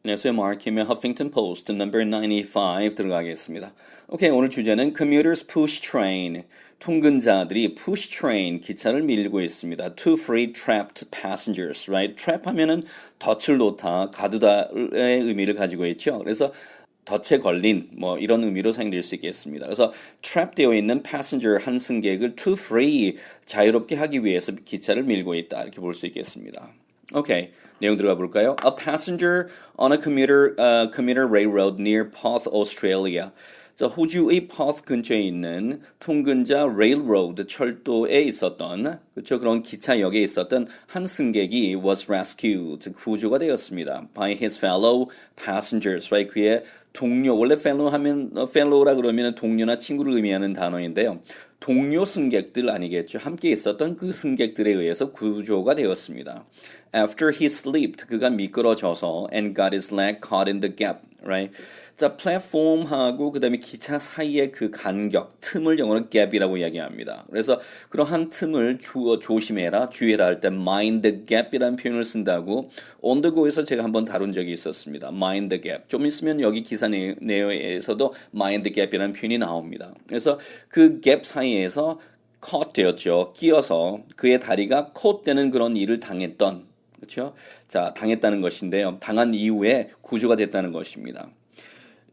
안녕하세요. 마르킴의 Huffington Post number 95 들어가겠습니다. 오케이, 오늘 주제는 Commuters push train. 통근자들이 push train, 기차를 밀고 있습니다. To free trapped passengers, right? trap 하면은 덫을 놓다, 가두다의 의미를 가지고 있죠. 그래서 덫에 걸린 뭐 이런 의미로 사용될 수 있겠습니다. 그래서 trap되어 있는 passenger 한 승객을 to free, 자유롭게 하기 위해서 기차를 밀고 있다, 이렇게 볼 수 있겠습니다. 오케이, 내용 들어가 볼까요? A passenger on a commuter railroad near Perth, Australia. 자, 호주의 퍼스 근처에 있는 통근자 railroad, 철도에 있었던, 그렇죠, 그런 기차역에 있었던 한 승객이 was rescued, 구조가 되었습니다. by his fellow passengers, right? 그의 동료, 원래 fellow 하면 fellow라 그러면 동료나 친구를 의미하는 단어인데요. 동료 승객들 아니겠죠. 함께 있었던 그 승객들에 의해서 구조가 되었습니다. After he slipped, 그가 미끄러져서 and got his leg caught in the gap, right? 자, 플랫폼하고 그 다음에 기차 사이의 그 간격, 틈을 영어로 gap이라고 이야기합니다. 그래서 그러한 틈을 조심해라, 주의해라 할 때 mind the gap이라는 표현을 쓴다고 on the go에서 제가 한번 다룬 적이 있었습니다. mind the gap. 좀 있으면 여기 기사 내용에서도 mind the gap이라는 표현이 나옵니다. 그래서 그 gap 사이에서 caught 되었죠. 끼어서 그의 다리가 caught 되는 그런 일을 당했던, 그렇죠? 자, 당했다는 것인데요. 당한 이후에 구조가 됐다는 것입니다.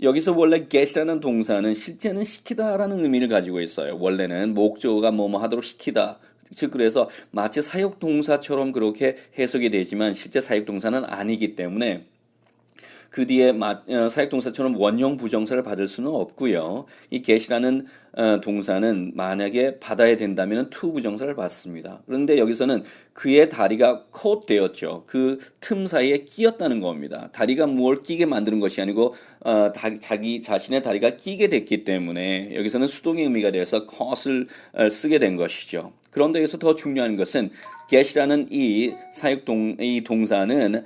여기서 원래 get이라는 동사는 실제는 시키다라는 의미를 가지고 있어요. 원래는 목적어가 뭐뭐 하도록 시키다. 즉 그래서 마치 사역동사처럼 그렇게 해석이 되지만 실제 사역동사는 아니기 때문에 그 뒤에 사역동사처럼 원형 부정사를 받을 수는 없고요. 이 get이라는 동사는 만약에 받아야 된다면 to 부정사를 받습니다. 그런데 여기서는 그의 다리가 caught 되었죠. 그 틈 사이에 끼었다는 겁니다. 다리가 뭘 끼게 만드는 것이 아니고 자기 자신의 다리가 끼게 됐기 때문에 여기서는 수동의 의미가 되어서 caught을 쓰게 된 것이죠. 그런데 여기서 더 중요한 것은 get이라는 이 동사는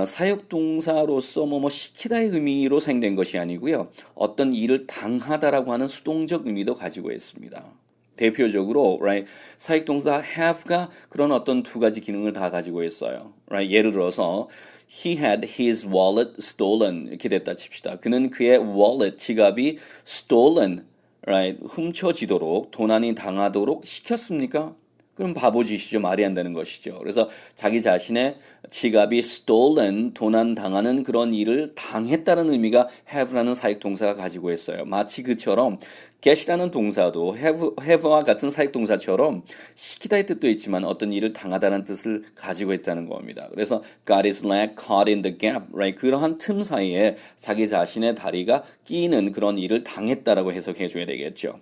사역동사로서 뭐 시키다의 의미로 사용된 것이 아니고요. 어떤 일을 당하다라고 하는 수동적 의미도 가지고 있습니다. 대표적으로 right, 사역동사 have가 그런 어떤 두 가지 기능을 다 가지고 있어요. right? 예를 들어서 he had his wallet stolen 이렇게 됐다 칩시다. 그는 그의 wallet, 지갑이 stolen, right, 훔쳐지도록, 도난이 당하도록 시켰습니까? 그럼 바보짓이죠. 말이 안 되는 것이죠. 그래서 자기 자신의 지갑이 stolen, 도난당하는 그런 일을 당했다는 의미가 have라는 사역동사가 가지고 있어요. 마치 그처럼 get이라는 동사도 have와 같은 사역동사처럼 시키다의 뜻도 있지만 어떤 일을 당하다는 뜻을 가지고 있다는 겁니다. 그래서 got his leg caught in the gap, right? 그러한 틈 사이에 자기 자신의 다리가 끼는 그런 일을 당했다라고 해석해 줘야 되겠죠.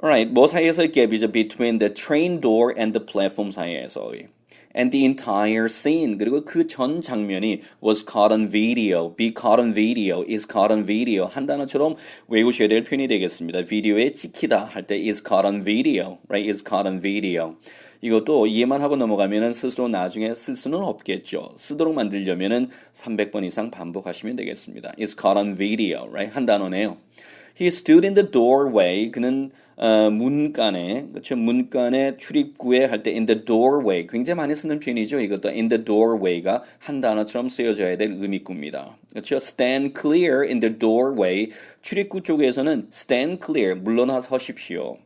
Alright, 뭐 사이에서의 갭이죠? Between the train door and the platform 사이에서의. And the entire scene, 그리고 그 전 장면이 was caught on video, be caught on video, is caught on video 한 단어처럼 외우셔야 될 표현이 되겠습니다. 비디오에 찍히다 할 때 is caught on video, right? is caught on video. 이것도 이해만 하고 넘어가면은 스스로 나중에 쓸 수는 없겠죠. 쓰도록 만들려면은 300번 이상 반복하시면 되겠습니다. is caught on video, right? 한 단어네요. He stood in the doorway. 그는 문간에, 그렇죠? 문간의 출입구에 할 때 in the doorway. 굉장히 많이 쓰는 표현이죠. 이것도 in the doorway가 한 단어처럼 쓰여져야 될 의미구입니다. 그렇죠? Stand clear in the doorway. 출입구 쪽에서는 stand clear, 물러나 서십시오.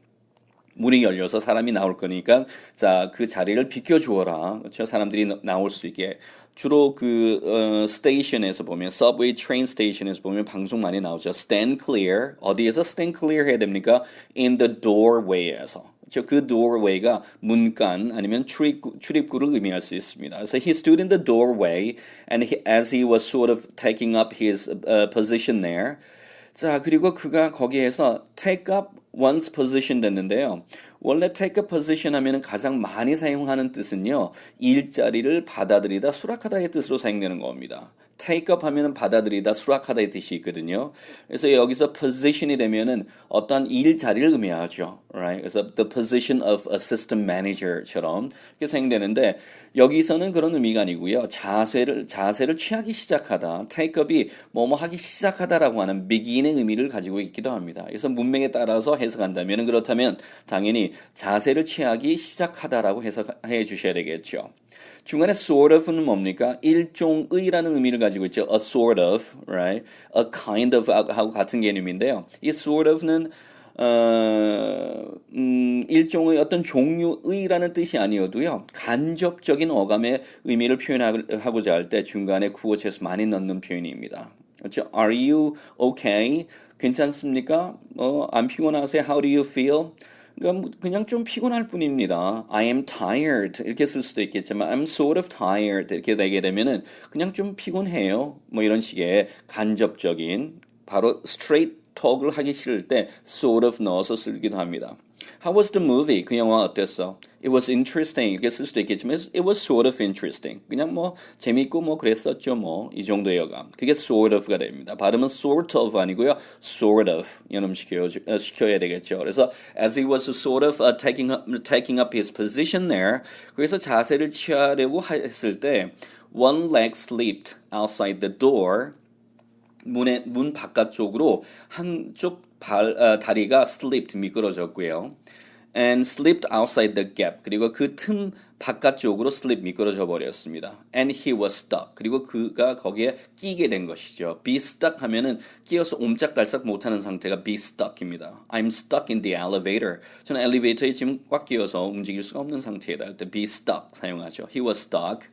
문이 열려서 사람이 나올 거니까 자, 그 자리를 비켜주어라. 그렇죠? 사람들이 나올 수 있게. 주로 스테이션에서 보면 subway train station에서 보면 방송 많이 나오죠. Stand clear. 어디에서 stand clear 해야 됩니까? In the doorway에서. 그 doorway가 문간 아니면 출입구를 의미할 수 있습니다. 그래서 he stood in the doorway and as he was sort of taking up his position there. 자, 그리고 그가 거기에서 take up one's position 됐는데요. 원래 take a position 하면 가장 많이 사용하는 뜻은요. 일자리를 받아들이다, 수락하다의 뜻으로 사용되는 겁니다. take up 하면 받아들이다, 수락하다의 뜻이 있거든요. 그래서 여기서 position이 되면은 어떤 일자리를 의미하죠. Right? 그래서 the position of assistant manager처럼 이렇게 사용되는데 여기서는 그런 의미가 아니고요. 자세를 취하기 시작하다, take up이 뭐뭐 하기 시작하다라고 하는 begin의 의미를 가지고 있기도 합니다. 그래서 문맥에 따라서 해석한다면 그렇다면 당연히 자세를 취하기 시작하다라고 해석해 주셔야 되겠죠. 중간에 sort of는 뭡니까? 일종의라는 의미를 가지고 있죠. A sort of, right? A kind of 하고 같은 개념인데요. 이 sort of는 일종의 어떤 종류의라는 뜻이 아니어도요. 간접적인 어감의 의미를 표현하고자 할 때 중간에 구어체에서 많이 넣는 표현입니다. 그렇죠? Are you okay? 괜찮습니까? 안 피곤하세요? How do you feel? 그러니까 그냥 좀 피곤할 뿐입니다. I am tired 이렇게 쓸 수도 있겠지만 I'm sort of tired 이렇게 되게 되면은 그냥 좀 피곤해요. 뭐 이런 식의 간접적인 바로 straight talk을 하기 싫을 때 sort of 넣어서 쓰기도 합니다. How was the movie? 그 영화 어땠어? It was interesting 이렇게 쓸 수도 있겠지만 it was sort of interesting. 그냥 뭐 재밌고 뭐 그랬었죠 뭐 이 정도의 어감. 그게 sort of가 됩니다. 발음은 sort of 아니고요 sort of 이놈 시켜야 되겠죠. 그래서 as he was sort of taking up his position there. 그래서 자세를 취하려고 했을 때 one leg slipped outside the door. 문 바깥쪽으로 한쪽 다리가 slipped 미끄러졌고요. And slipped outside the gap. 그리고 그 틈 바깥쪽으로 slip 미끄러져 버렸습니다. And he was stuck. 그리고 그가 거기에 끼게 된 것이죠. be stuck 하면은 끼어서 옴짝달싹 못하는 상태가 be stuck입니다. I'm stuck in the elevator. 저는 엘리베이터에 지금 꽉 끼어서 움직일 수가 없는 상태이다 할 때 be stuck 사용하죠. He was stuck.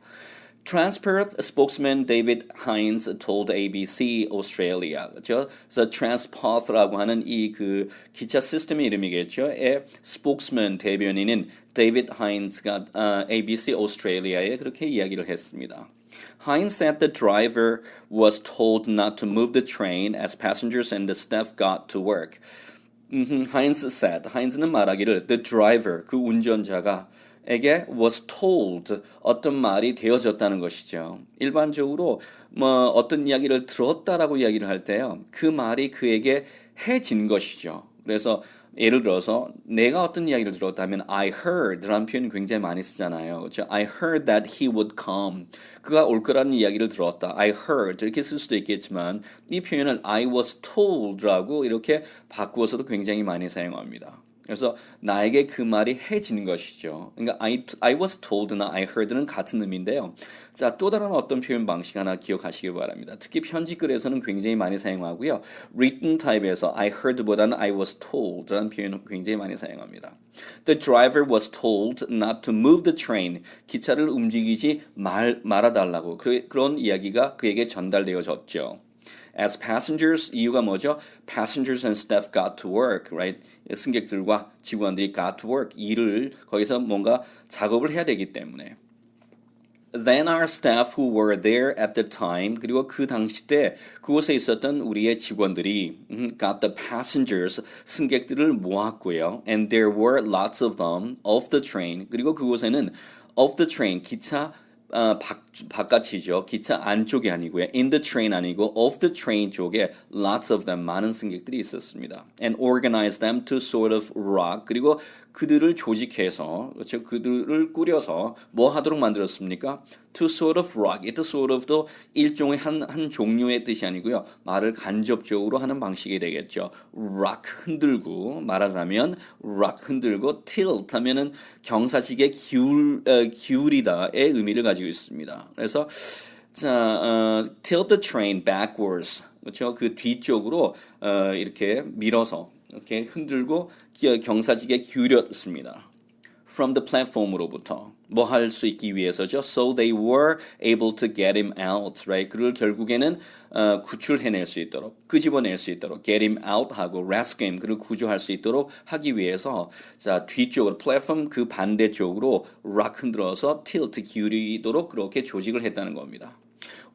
Transperth spokesman David Hines told ABC Australia. 그렇죠? 그래서 Transperth라고 하는 이 그 기차 시스템의 이름이겠죠. 의 spokesman 대변인인 David Hines가 ABC Australia에 그렇게 이야기를 했습니다. Hines said the driver was told not to move the train as passengers and the staff got to work. Hines said, Hines는 말하기를 the driver, 그 운전자가 에게 was told 어떤 말이 되어졌다는 것이죠. 일반적으로 뭐 어떤 이야기를 들었다라고 이야기를 할 때요. 그 말이 그에게 해진 것이죠. 그래서 예를 들어서 내가 어떤 이야기를 들었다면 I heard라는 표현 굉장히 많이 쓰잖아요. 그렇죠? I heard that he would come. 그가 올 거라는 이야기를 들었다. I heard 이렇게 쓸 수도 있겠지만 이 표현을 I was told라고 이렇게 바꾸어서도 굉장히 많이 사용합니다. 그래서 나에게 그 말이 해지는 것이죠. 그러니까 I was told나 I heard는 같은 의미인데요. 자, 또 다른 어떤 표현 방식 하나 기억하시기 바랍니다. 특히 편집글에서는 굉장히 많이 사용하고요. written type에서 I heard보다는 I was told라는 표현을 굉장히 많이 사용합니다. The driver was told not to move the train. 기차를 움직이지 말아달라고 그런 이야기가 그에게 전달되어졌죠. As passengers, 이유가 뭐죠? Passengers and staff got to work, right? 승객들과 직원들이 got to work, 일을 거기서 뭔가 작업을 해야 되기 때문에. Then our staff who were there at the time, 그리고 그 당시 때 그곳에 있었던 우리의 직원들이 got the passengers, 승객들을 모았고요. And there were lots of them of the train. 그리고 그곳에는 of the train, 기차 바깥이죠. 기차 안쪽이 아니고요. In the train 아니고 of the train 쪽에 lots of them 많은 승객들이 있었습니다. And organized them to sort of rock. 그리고 그들을 조직해서 그렇죠. 그들을 꾸려서 뭐 하도록 만들었습니까? To sort of rock. 이 sort of도 일종의 한 종류의 뜻이 아니고요. 말을 간접적으로 하는 방식이 되겠죠. rock 흔들고 말하자면 rock 흔들고 tilt 하면은 경사식의 기울이다의 의미를 가지고 있습니다. 그래서 자, tilt the train backwards. 그렇죠? 그 뒤쪽으로 이렇게 밀어서 이렇게 흔들고 경사지게 기울였습니다. From the platform으로부터 뭐 할 수 있기 위해서죠. So they were able to get him out, right? 그를 결국에는 구출해낼 수 있도록, 끄집어낼 수 있도록 get him out 하고 rescue him, 그를 구조할 수 있도록 하기 위해서 자 뒤쪽으로 플랫폼 그 반대쪽으로 rock 흔들어서 tilt 기울이도록 그렇게 조직을 했다는 겁니다.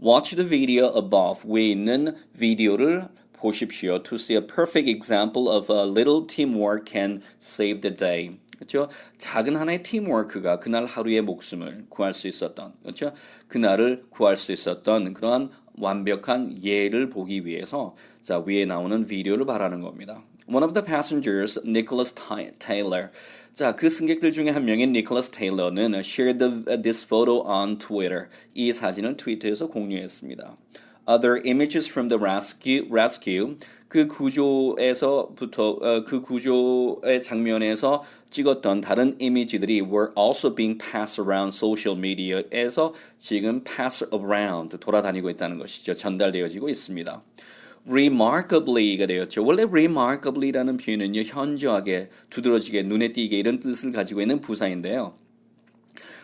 Watch the video above. 위에 있는 비디오를 보십시오. To see a perfect example of a little teamwork can save the day. 그렇죠? 작은 하나의 팀워크가 그날 하루의 목숨을 구할 수 있었던, 그렇죠? 그날을 구할 수 있었던 그러한 완벽한 예를 보기 위해서 자 위에 나오는 비디오를 바라는 겁니다. One of the passengers, Nicholas Taylor. 자, 그 승객들 중에 한 명인 Nicholas Taylor는 shared this photo on Twitter. 이 사진을 트위터에서 공유했습니다. other images from the rescue 그 구조에서부터 그 구조의 장면에서 찍었던 다른 이미지들이 were also being passed around social media에서 지금 pass around 돌아다니고 있다는 것이죠. 전달되어지고 있습니다. remarkably가 되었죠. 원래 remarkably라는 표현은요, 현저하게, 두드러지게, 눈에 띄게 이런 뜻을 가지고 있는 부사인데요.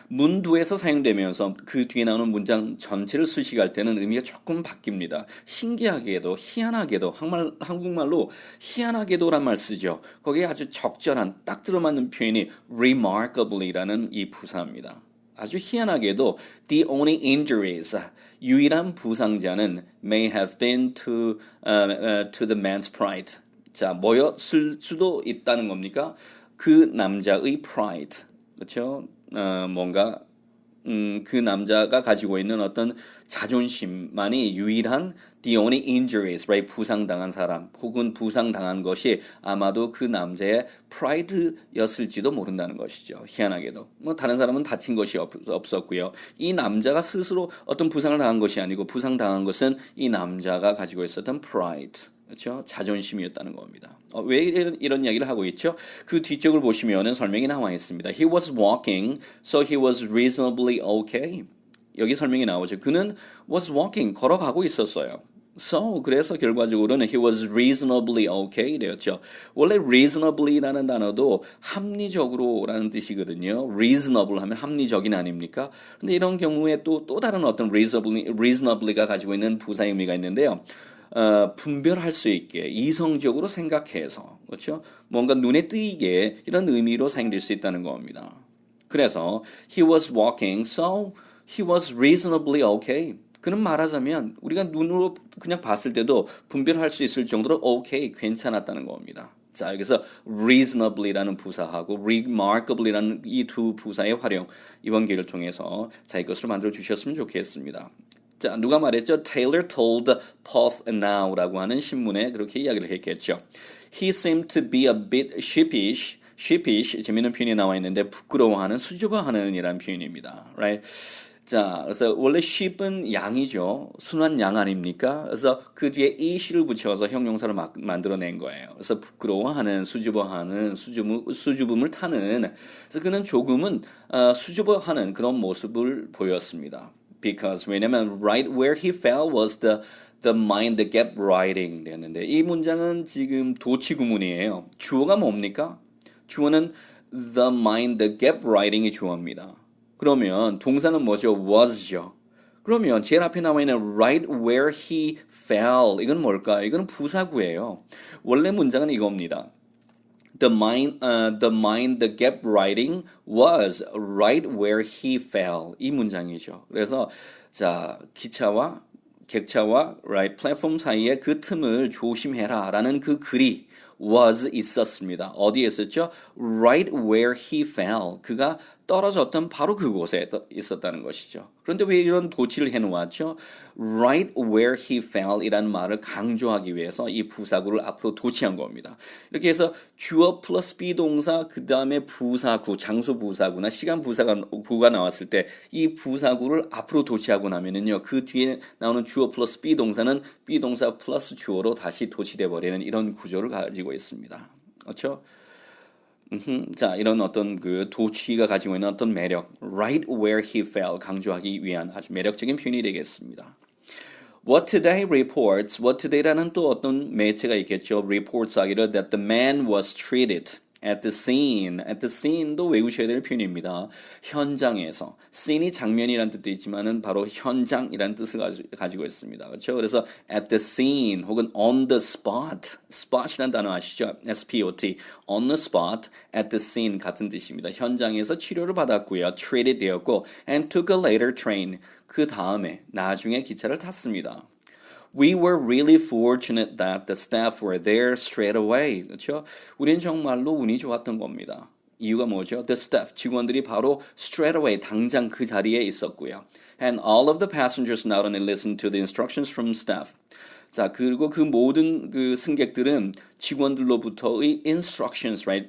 문두에서 사용되면서 그 뒤에 나오는 문장 전체를 수식할 때는 의미가 조금 바뀝니다. 신기하게도, 희한하게도, 한국말로 희한하게도란 말 쓰죠. 거기에 아주 적절한, 딱 들어맞는 표현이 remarkably라는 이 부사입니다. 아주 희한하게도 the only injuries, 유일한 부상자는 may have been to the man's pride. 자, 뭐였을 수도 있다는 겁니까? 그 남자의 pride. 그렇죠? 뭔가 그 남자가 가지고 있는 어떤 자존심만이 유일한 the only injuries, right? 부상당한 사람 혹은 부상당한 것이 아마도 그 남자의 pride였을지도 모른다는 것이죠. 희한하게도. 뭐 다른 사람은 다친 것이 없었고요. 이 남자가 스스로 어떤 부상을 당한 것이 아니고 부상당한 것은 이 남자가 가지고 있었던 pride. 그렇죠? 자존심이었다는 겁니다. 왜 이런 이야기를 하고 있죠? 그 뒤쪽을 보시면은 설명이 나와 있습니다. He was walking, so he was reasonably okay. 여기 설명이 나오죠. 그는 was walking, 걸어가고 있었어요. So, 그래서 결과적으로는 he was reasonably okay 되었죠. 원래 reasonably라는 단어도 합리적으로라는 뜻이거든요. reasonable 하면 합리적인 아닙니까? 근데 이런 경우에 또 다른 어떤 reasonably가 가지고 있는 부사 의미가 있는데요. 분별할 수 있게 이성적으로 생각해서 그렇죠? 뭔가 눈에 띄게 이런 의미로 사용될 수 있다는 겁니다. 그래서 he was walking, so he was reasonably okay. 그는 말하자면 우리가 눈으로 그냥 봤을 때도 분별할 수 있을 정도로 okay, 괜찮았다는 겁니다. 자, 여기서 reasonably라는 부사하고 remarkably라는 이 두 부사의 활용 이번 기회를 통해서 자기 것으로 만들어 주셨으면 좋겠습니다. 자, 누가 말했죠? Taylor told Puff Now라고 하는 신문에 그렇게 이야기를 했겠죠. He seemed to be a bit sheepish. 재미있는 표현이 나와 있는데 부끄러워하는, 수줍어하는 이란 표현입니다. Right? 자, 그래서 원래 sheep은 양이죠. 순한 양 아닙니까? 그래서 그 뒤에 ish를 붙여서 형용사를 만들어낸 거예요. 그래서 부끄러워하는, 수줍어하는, 수줍음을 타는. 그래서 그는 조금은 수줍어하는 그런 모습을 보였습니다. Because 왜냐면 right where he fell was the mind gap writing 되었는데 이 문장은 지금 도치 구문이에요. 주어가 뭡니까? 주어는 the mind gap writing이 주어입니다. 그러면 동사는 뭐죠? was죠. 그러면 제일 앞에 나와 있는 right where he fell 이건 뭘까요? 이건 부사구예요. 원래 문장은 이겁니다. The mind gap writing was right where he fell. 이 문장이죠. 그래서 자 기차와 객차와 right 플랫폼 사이에 그 틈을 조심해라라는 그 글이 was 있었습니다. 어디에 있었죠? Right where he fell. 그가 떨어졌던 바로 그곳에 있었다는 것이죠. 그런데 왜 이런 도치를 해놓았죠? Right where he fell 이라는 말을 강조하기 위해서 이 부사구를 앞으로 도치한 겁니다. 이렇게 해서 주어 플러스 비동사 그 다음에 부사구, 장소 부사구나 시간 부사구가 나왔을 때 이 부사구를 앞으로 도치하고 나면은요 그 뒤에 나오는 주어 플러스 비동사는 비동사 플러스 주어로 다시 도치돼 버리는 이런 구조를 가지고 있습니다. 그렇죠? 자, 이런 어떤 그 도치가 가지고 있는 어떤 매력, right where he fell 강조하기 위한 아주 매력적인 표현이 되겠습니다. What Today reports, What Today라는 또 어떤 매체가 있겠죠. reports 하기를 that the man was treated at the scene도 외우셔야 될 표현입니다. 현장에서 scene이 장면이라는 뜻도 있지만은 바로 현장이라는 뜻을 가지고 있습니다. 그렇죠? 그래서 at the scene 혹은 on the spot이라는 단어 아시죠? spot, on the spot, at the scene 같은 뜻입니다. 현장에서 치료를 받았고요. treated 되었고 and took a later train. 그 다음에 나중에 기차를 탔습니다. We were really fortunate that the staff were there straight away. 그렇죠? 우리는 정말로 운이 좋았던 겁니다. 이유가 뭐죠? The staff, 직원들이 바로 straight away, 당장 그 자리에 있었고요. And all of the passengers not only listened to the instructions from staff. 자, 그리고 그 모든 그 승객들은 직원들로부터의 instructions, right?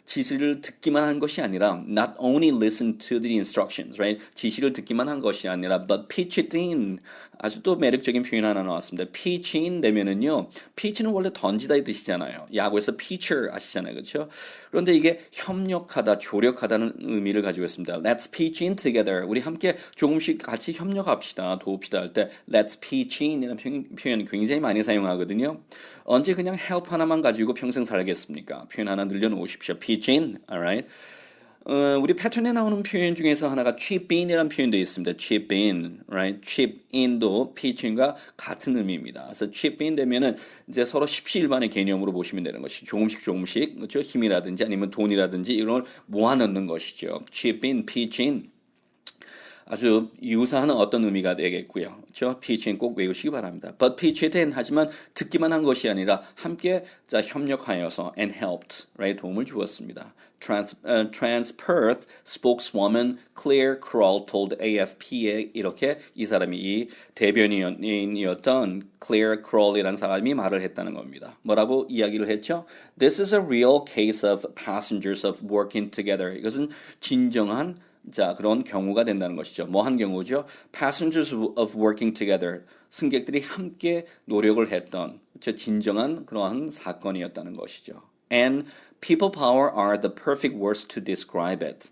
지시를 듣기만 한 것이 아니라 not only listen to the instructions, right? 지시를 듣기만 한 것이 아니라 but pitch it in. 아주 또 매력적인 표현 하나 나왔습니다. pitch in 되면은요. pitch는 원래 던지다의 뜻이잖아요. 야구에서 pitcher 아시잖아요. 그렇죠? 그런데 이게 협력하다, 조력하다는 의미를 가지고 있습니다. Let's pitch in together. 우리 함께 조금씩 같이 협력합시다. 도웁시다 할 때 let's pitch in 이라는 표현 굉장히 많이 사용하거든요. 언제 그냥 help 하나만 가지고 평생 살겠습니까? 표현 하나 늘려놓으십시오. pitch in, alright? 우리 패턴에 나오는 표현 중에서 하나가 chip in이라는 표현도 있습니다. chip in, right? chip in도 pitch in과 같은 의미입니다. 그래서 chip in 되면은 이제 서로 십시일반의 개념으로 보시면 되는 것이 조금씩, 그렇죠? 힘이라든지 아니면 돈이라든지 이런 걸 모아넣는 것이죠. chip in, pitch in. 아주 유사한 어떤 의미가 되겠고요. 그렇죠? pitch in 꼭 외우시기 바랍니다. But pitch it in 하지만 듣기만 한 것이 아니라 함께 자 협력하여서 and helped, right? 도움을 주었습니다. Transperth spokeswoman Claire Kroll told AFP에 이렇게 이 사람이 이 대변인이었던 Claire Kroll이라는 사람이 말을 했다는 겁니다. 뭐라고 이야기를 했죠? This is a real case of passengers of working together. 이것은 진정한 자, 그런 경우가 된다는 것이죠. 뭐 한 경우죠? Passengers of working together. 승객들이 함께 노력을 했던 진정한 그러한 사건이었다는 것이죠. And people power are the perfect words to describe it.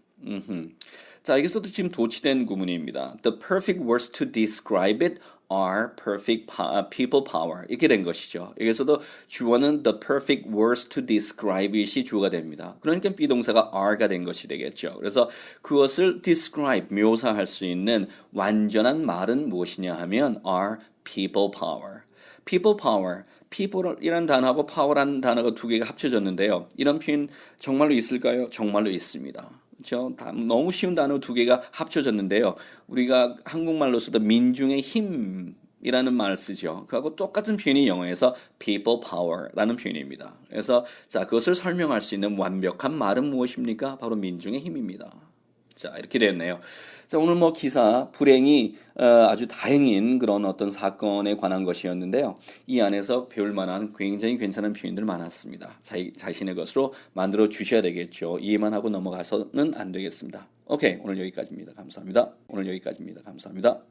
자, 여기서도 지금 도치된 구문입니다. The perfect words to describe it are perfect people power. 이렇게 된 것이죠. 여기서도 주어는 the perfect words to describe it이 주어가 됩니다. 그러니까 비동사가 are가 된 것이 되겠죠. 그래서 그것을 describe, 묘사할 수 있는 완전한 말은 무엇이냐 하면 are people power. people power, people이라는 단어하고 power라는 단어가 두 개가 합쳐졌는데요. 이런 표현 정말로 있을까요? 정말로 있습니다. 그렇죠? 너무 쉬운 단어 두 개가 합쳐졌는데요. 우리가 한국말로서도 민중의 힘이라는 말을 쓰죠. 그하고 똑같은 표현이 영어에서 people power라는 표현입니다. 그래서 자, 그것을 설명할 수 있는 완벽한 말은 무엇입니까? 바로 민중의 힘입니다. 자, 이렇게 되었네요. 자, 오늘 뭐 기사 불행이 아주 다행인 그런 어떤 사건에 관한 것이었는데요. 이 안에서 배울 만한 굉장히 괜찮은 표현들 많았습니다. 자신의 것으로 만들어 주셔야 되겠죠. 이해만 하고 넘어가서는 안 되겠습니다. 오케이, 오늘 여기까지입니다. 감사합니다.